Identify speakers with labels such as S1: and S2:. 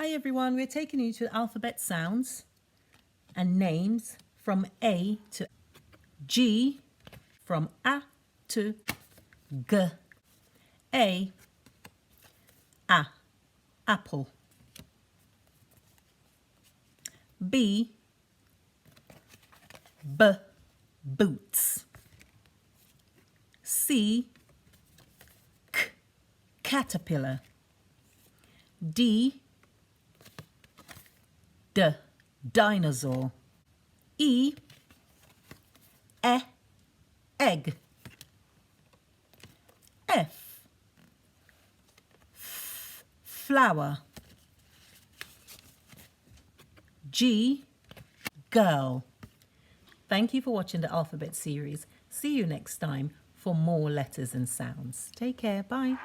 S1: Hi everyone, we're taking you to alphabet sounds and names from A to G, from A to G. A, apple. B, boots. C, caterpillar. D, dinosaur. E, egg. F, flower. G, girl. Thank you for watching the alphabet series. See you next time for more letters and sounds. Take care. Bye.